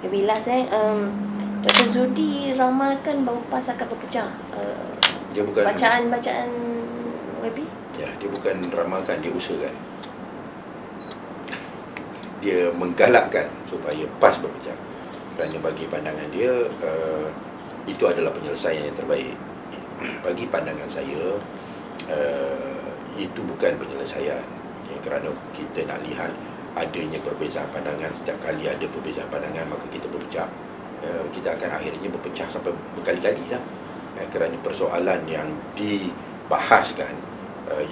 Bila Dr. Zudi ramalkan bahawa PAS akan berpecah. Dia bukan bacaan Webi? Ya, dia bukan ramalkan, dia usahakan. Dia menggalakkan supaya PAS berpecah. Kerana bagi pandangan dia, itu adalah penyelesaian yang terbaik. Bagi pandangan saya, itu bukan penyelesaian. Ya, kerana kita nak lihat adanya perbezaan pandangan. Setiap kali ada perbezaan pandangan, maka kita berpecah. Kita akan akhirnya berpecah sampai berkali-kali lah. Kerana persoalan yang dibahaskan,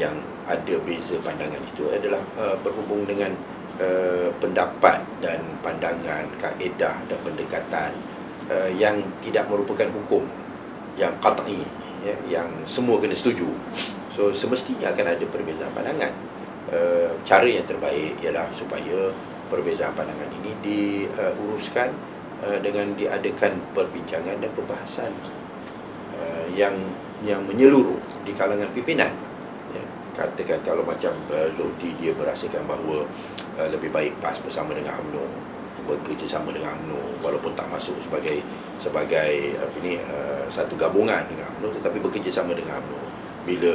yang ada beza pandangan itu adalah berhubung dengan pendapat dan pandangan, kaedah dan pendekatan yang tidak merupakan hukum yang qat'i, ya, yang semua kena setuju. So semestinya akan ada perbezaan pandangan. Cara yang terbaik ialah supaya perbezaan pandangan ini diuruskan dengan diadakan perbincangan dan perbahasan yang menyeluruh di kalangan pimpinan. Ya, katakan kalau macam Zodi, dia merasakan bahawa lebih baik PAS bersama dengan UMNO, bekerjasama dengan UMNO, walaupun tak masuk sebagai satu gabungan dengan UMNO, tetapi bekerjasama dengan UMNO bila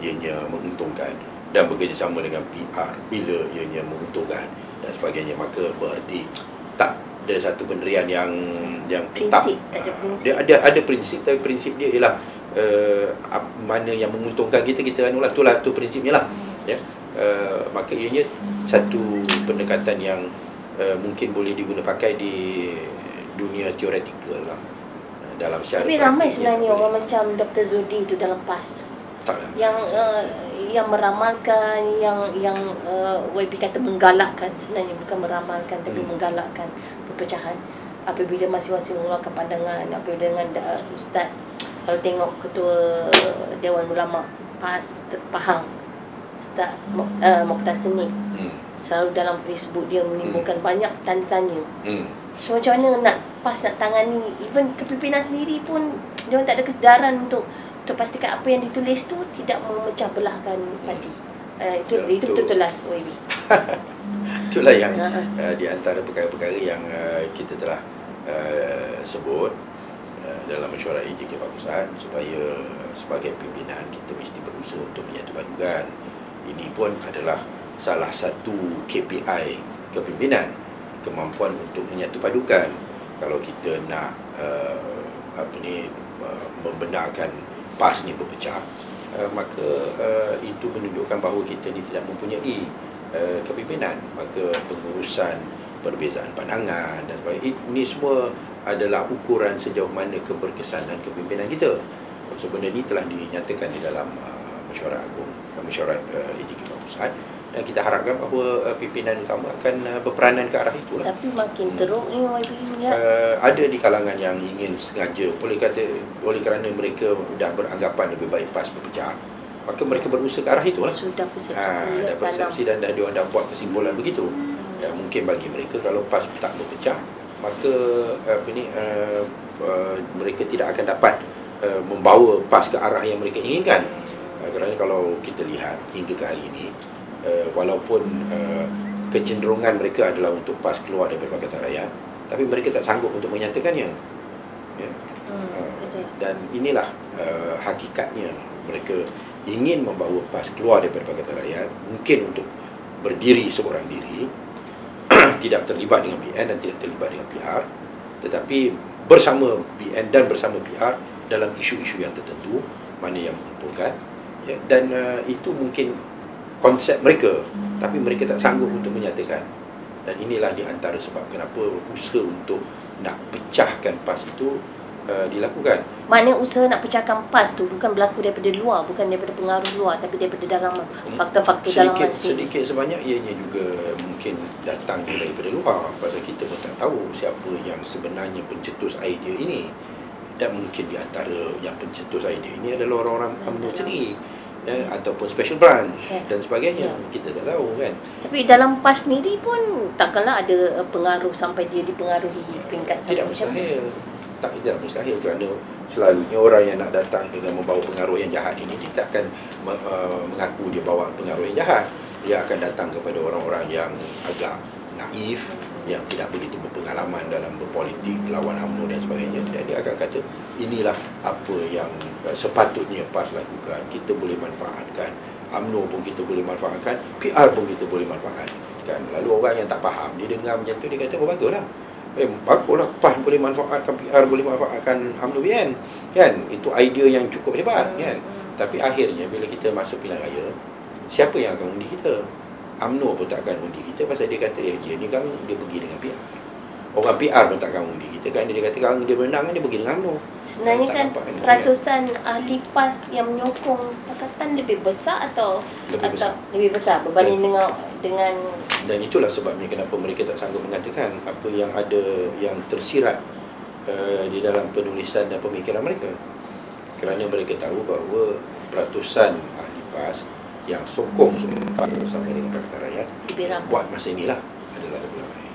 ianya menguntungkan, dan bekerjasama dengan PR bila ianya menguntungkan dan sebagainya. Maka berarti tak ada satu pendirian yang tetap. Dia ada prinsip, tapi prinsip dia ialah mana yang menguntungkan kita anulah, tu prinsipnya lah. Ya. Maka ianya satu pendekatan yang mungkin boleh diguna pakai di dunia teoretikal lah, dalam secara. Tapi ramai sebenarnya orang macam Dr. Zudi itu dalam PAS yang meramalkan, yang YB kata menggalakkan, sebenarnya bukan meramalkan tapi menggalakkan perpecahan apabila masing-masing mengeluarkan pandangan. Apabila dengan Ustaz, kalau tengok Ketua Dewan Ulama PAS Pahang, Ustaz Mokhtar Seni, selalu dalam Facebook dia menimbulkan banyak tanda tanya. So macam mana nak PAS nak tangani, even kepimpinan sendiri pun dia tak ada kesedaran untuk pastikan apa yang ditulis tu tidak memecah belahkan parti. Itu betul-betul last OIB. Itulah yang di antara perkara-perkara yang kita telah sebut dalam mesyuarat IJK Pak Pusat, supaya sebagai pimpinan kita mesti berusaha untuk menyatupadukan. Ini pun adalah salah satu KPI kepimpinan, kemampuan untuk menyatupadukan. Kalau kita nak membenarkan PAS ni berpecah, maka itu menunjukkan bahawa kita ni tidak mempunyai kepimpinan. Maka pengurusan perbezaan pandangan dan sebagainya, ini semua adalah ukuran sejauh mana keberkesanan kepimpinan kita. Sebenarnya ini telah dinyatakan di dalam mesyuarat agung, mesyuarat IJK Pak Pusat, dan kita harapkan bahawa pimpinan utama akan berperanan ke arah itulah. Tapi makin teruk ni YB punya. Ada di kalangan yang ingin sengaja, oleh kerana mereka dah beranggapan lebih baik PAS berpecah, maka mereka berusaha ke arah itulah. Sudah persepsi, dah persepsi dan diorang dah buat kesimpulan begitu. Dan mungkin bagi mereka kalau PAS tak berpecah, maka mereka tidak akan dapat membawa PAS ke arah yang mereka inginkan. Kerana kalau kita lihat hingga ke hari ini, walaupun kecenderungan mereka adalah untuk PAS keluar daripada Pakatan Rakyat, tapi mereka tak sanggup untuk menyatakannya. Ya. Dan inilah hakikatnya, mereka ingin membawa PAS keluar daripada Pakatan Rakyat, mungkin untuk berdiri seorang diri, tidak terlibat dengan BN dan tidak terlibat dengan PR, tetapi bersama BN dan bersama PR dalam isu-isu yang tertentu, mana yang menguntungkan. Ya, dan itu mungkin konsep mereka, tapi mereka tak sanggup untuk menyatakan. Dan inilah di antara sebab kenapa usaha untuk nak pecahkan PAS itu dilakukan. Maknanya usaha nak pecahkan PAS tu bukan berlaku daripada luar, bukan daripada pengaruh luar, tapi daripada dalam faktor-faktor dalaman sendiri. Sedikit sebanyak ianya juga mungkin datang daripada luar, pasal kita pun tak tahu siapa yang sebenarnya pencetus idea ini. Dan mungkin di antara yang pencetus idea ini adalah orang-orang UMNO sendiri, ataupun special branch dan sebagainya. Kita tak tahu kan. Tapi dalam PAS sendiri pun takkanlah ada pengaruh sampai dia dipengaruhi peringkat tidak mustahil. Tidak mustahil, kerana selalunya orang yang nak datang dengan membawa pengaruh yang jahat ini, kita akan mengaku dia bawa pengaruh yang jahat. Dia akan datang kepada orang-orang yang agak naif, yang tidak begitu berpengalaman dalam berpolitik, lawan UMNO dan sebagainya. Jadi dia akan kata inilah apa yang sepatutnya PAS lakukan. Kita boleh manfaatkan, UMNO pun kita boleh manfaatkan, PR pun kita boleh manfaatkan. Lalu orang yang tak faham, dia dengar macam tu, dia kata, oh baguslah. Baguslah, PAS boleh manfaatkan, PR boleh manfaatkan UMNO PN. Kan? Itu idea yang cukup hebat. Kan? Tapi akhirnya bila kita masuk pilihan raya, siapa yang akan undi kita? UMNO pun tak akan undi kita pasal dia kata dia ni kan dia pergi dengan PR. Orang PR pun tak akan undi kita kan, dia kata kalau dia menang dia pergi dengan UMNO. Sebenarnya kan ratusan ahli PAS yang menyokong Pakatan lebih besar atau lebih besar berbanding dengan dan itulah sebabnya kenapa mereka tak sanggup mengatakan apa yang ada yang tersirat di dalam penulisan dan pemikiran mereka. Kerana mereka tahu bahawa ratusan ahli PAS yang sokong sampai dengan Pakatan Rakyat buat masa inilah adalah lebih ramai.